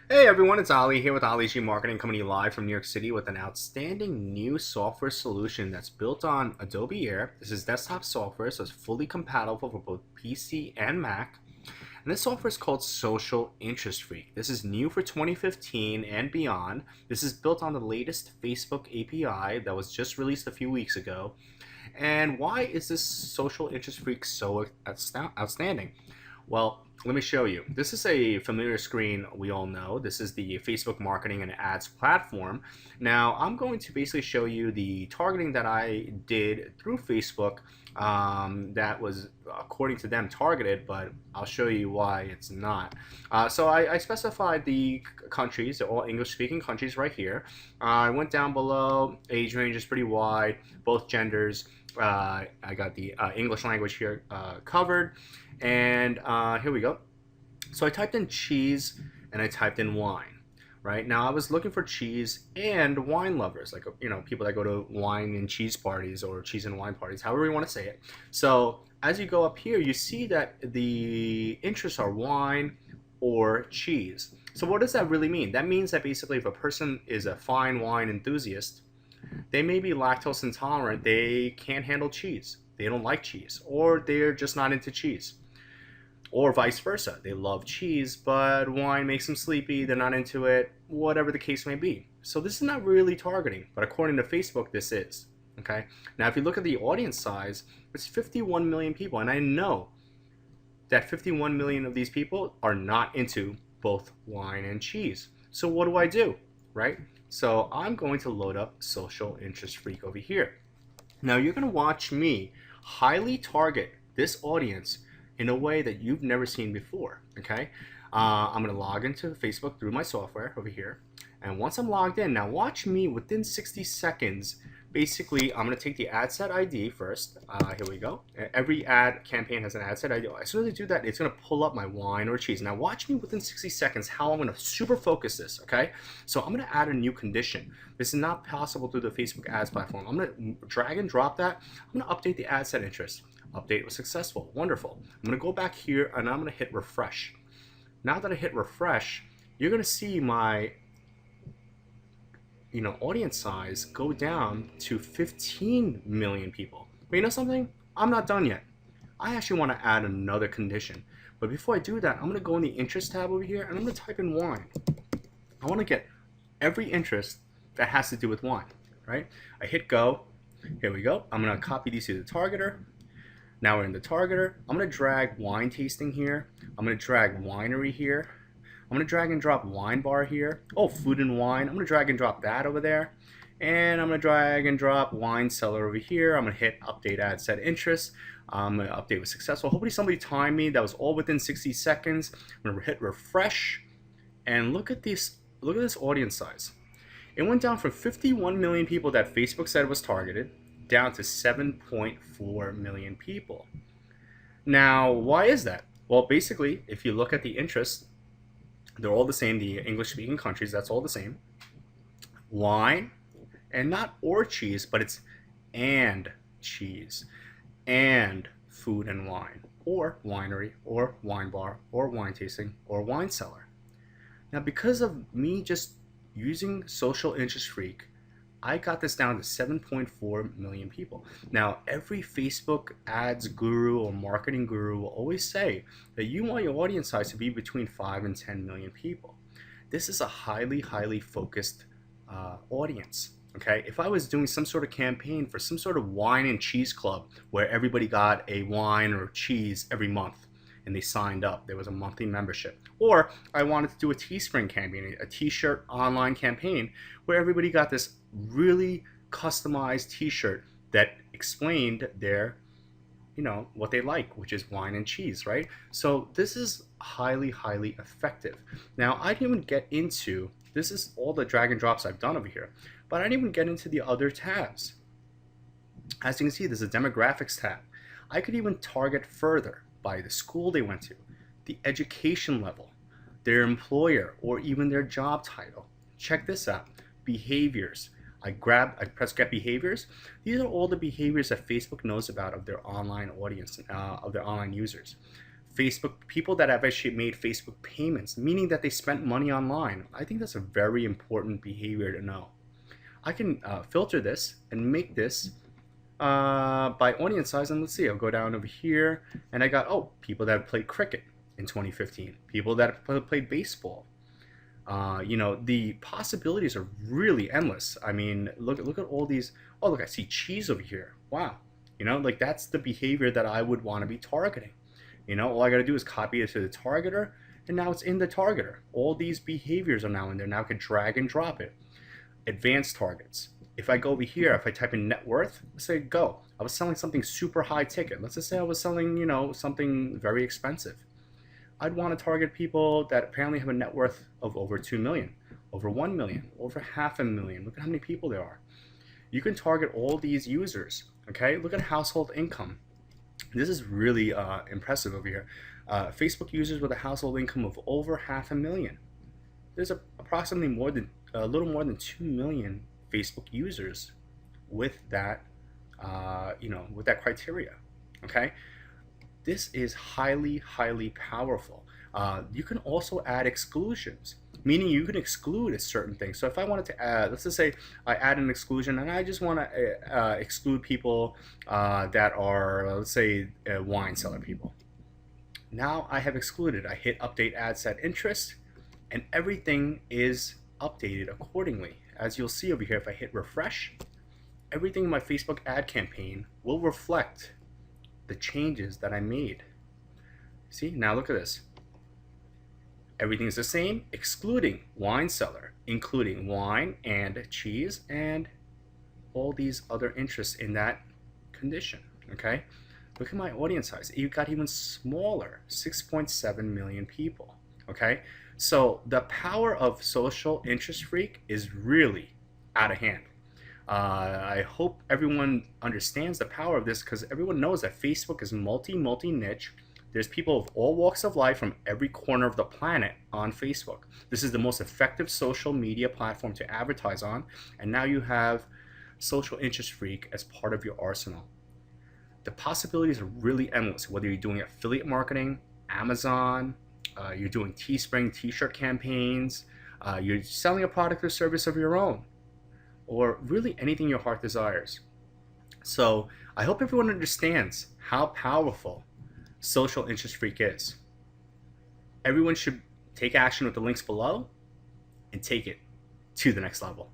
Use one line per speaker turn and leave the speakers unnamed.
Hey everyone, it's Ali here with Ali G Marketing coming to you live from New York City with an outstanding new software solution that's built on Adobe Air. This is desktop software, so it's fully compatible for both PC and Mac. And this software is called Social Interest Freak. This is new for 2015 and beyond. This is built on the latest Facebook API that was just released a few weeks ago. And why is this Social Interest Freak so outstanding? Well, let me show you. This is a familiar screen we all know. This is the Facebook marketing and ads platform. Now, I'm going to basically show you the targeting that I did through Facebook that was, according to them, targeted, but I'll show you why it's not. So I specified the countries, they're all English-speaking countries right here. I went down below, age range is pretty wide, both genders. I got the English language here covered. And here we go. So I typed in cheese and I typed in wine. Right now, I was looking for cheese and wine lovers, like people that go to wine and cheese parties or cheese and wine parties, however you want to say it. So as you go up here, you see that the interests are wine or cheese. So what does that really mean? That means that basically, if a person is a fine wine enthusiast, they may be lactose intolerant. They can't handle cheese. They don't like cheese, or they're just not into cheese. Or vice versa. They love cheese, but wine makes them sleepy, they're not into it, whatever the case may be. So this is not really targeting, but according to Facebook, this is. Okay? Now, if you look at the audience size, it's 51 million people, and I know that 51 million of these people are not into both wine and cheese. So what do? Right? So I'm going to load up Social Interest Freak over here. Now you're going to watch me highly target this audience in a way that you've never seen before. Okay, I'm going to log into Facebook through my software over here, and once I'm logged in, now watch me within 60 seconds. Basically, I'm going to take the ad set ID first. Here we go. Every ad campaign has an ad set ID. As soon as I do that, it's going to pull up my wine or cheese. Now watch me within 60 seconds how I'm going to super focus this, okay? So I'm going to add a new condition. This is not possible through the Facebook ads platform. I'm going to drag and drop that. I'm going to update the ad set interest. Update was successful. Wonderful. I'm going to go back here and I'm going to hit refresh. Now that I hit refresh, you're going to see my audience size go down to 15 million people. But you know something? I'm not done yet. I actually want to add another condition. But before I do that, I'm going to go in the interest tab over here and I'm going to type in wine. I want to get every interest that has to do with wine, right? I hit go. Here we go. I'm going to copy these to the targeter. Now we're in the targeter. I'm going to drag wine tasting here. I'm going to drag winery here. I'm going to drag and drop wine bar here. Oh, food and wine. I'm going to drag and drop that over there. And I'm going to drag and drop wine cellar over here. I'm going to hit update ad set interest. Update was successful. Hopefully somebody timed me. That was all within 60 seconds. I'm going to hit refresh. And look at this audience size. It went down from 51 million people that Facebook said was targeted down to 7.4 million people. Now, why is that? Well, basically, if you look at the interests, they're all the same. The English-speaking countries, that's all the same. Wine, and not or cheese, but it's and cheese, and food and wine, or winery, or wine bar, or wine tasting, or wine cellar. Now, because of me just using Social Interest Freak, I got this down to 7.4 million people. Now, every Facebook ads guru or marketing guru will always say that you want your audience size to be between 5 and 10 million people. This is a highly, highly focused audience. Okay, if I was doing some sort of campaign for some sort of wine and cheese club where everybody got a wine or cheese every month and they signed up, there was a monthly membership. Or I wanted to do a Teespring campaign, a t-shirt online campaign where everybody got this really customized t-shirt that explained their what they like, which is wine and cheese, right? So this is highly, highly effective. Now, I didn't even get into, this is all the drag and drops I've done over here, but I didn't even get into the other tabs. As you can see, there's a demographics tab. I could even target further by the school they went to, the education level, their employer, or even their job title. Check this out, behaviors. I press get behaviors. These are all the behaviors that Facebook knows about of their online audience, of their online users. Facebook, people that have actually made Facebook payments, meaning that they spent money online. I think that's a very important behavior to know. I can filter this and make this by audience size, and let's see, I'll go down over here, and I got, oh, people that played cricket in 2015, people that played baseball. The possibilities are really endless. I mean, look at all these. Oh, look, I see cheese over here. Wow. Like that's the behavior that I would want to be targeting. All I got to do is copy it to the targeter, and now it's in the targeter. All these behaviors are now in there. Now I can drag and drop it. Advanced targets. If I go over here, if I type in net worth, let's say go. I was selling something super high ticket. Let's just say I was selling, something very expensive. I'd want to target people that apparently have a net worth of over 2 million, over 1 million, over 500,000. Look at how many people there are. You can target all these users, okay? Look at household income. This is really impressive over here. Facebook users with a household income of over 500,000. There's approximately a little more than 2 million Facebook users with that, with that criteria. Okay, this is highly, highly powerful. You can also add exclusions, meaning you can exclude a certain thing. So if I wanted to add, let's just say I add an exclusion, and I just want to exclude people that are, let's say, wine cellar people. Now I have excluded. I hit update ad set interest, and everything is updated accordingly. As you'll see over here, if I hit refresh, everything in my Facebook ad campaign will reflect the changes that I made. See, now look at this. Everything's the same, excluding wine cellar, including wine and cheese and all these other interests in that condition. Okay, look at my audience size. You got even smaller, 6.7 million people. Okay, so the power of Social Interest Freak is really out of hand. I hope everyone understands the power of this, because everyone knows that Facebook is multi-niche. There's people of all walks of life from every corner of the planet on Facebook. This is the most effective social media platform to advertise on, and now you have Social Interest Freak as part of your arsenal. The possibilities are really endless, whether you're doing affiliate marketing, Amazon, you're doing Teespring t-shirt campaigns, you're selling a product or service of your own, or really anything your heart desires. So I hope everyone understands how powerful Social Interest Freak is. Everyone should take action with the links below and take it to the next level.